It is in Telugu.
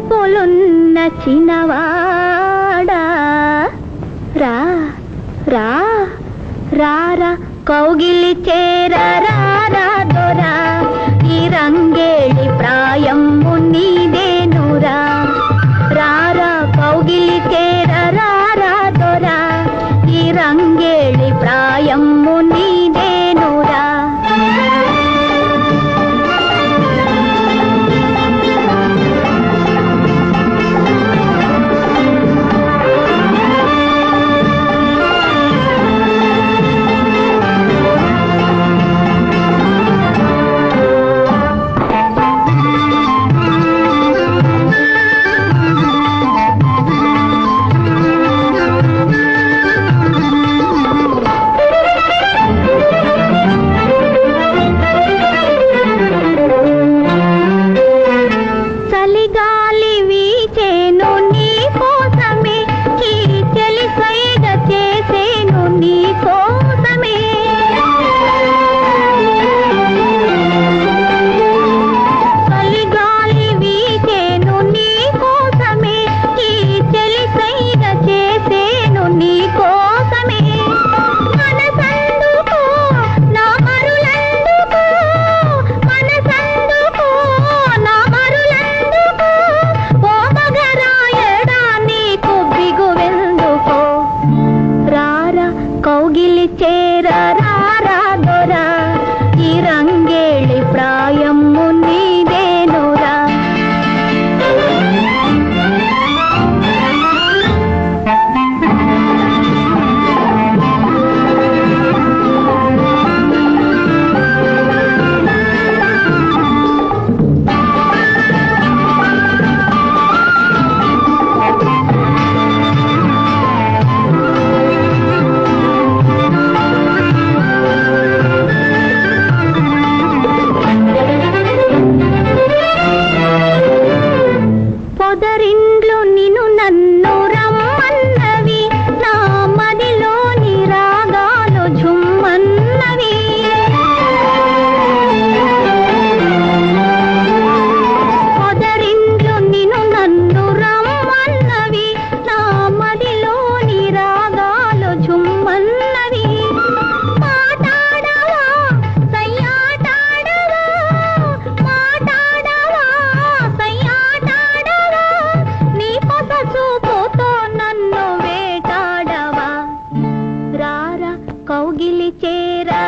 వలపులున్న చిన్నవాడా రా రా రారా కౌగిలి చేరరా దొరా ఈ రంగేళి ప్రాయము నీదేనురా రారా కౌగిలి చేరరా దొరా ఈ రంగేళి ప్రాయము నీదేనురా కౌగిలి చేరరా దొరా ఈ రంగేళి ప్రాయము నీదేనురా పొదరిండ్లు నిన్ను నన్ను రమ్మన్నవి నా మదిలోని రాగాలు ఝుమ్మన్నవి పొదరిండ్లు నిన్ను నన్ను రమ్మన్నవి నా మదిలోని రాగాలు ఝుమ్మన్నవి మాటాడవా సయ్యాటాడవా మాటాడవా సయ్యాటాడవా నీ పొస చూపుతో నన్ను వేటాడవా రారా కౌగిలి చేరా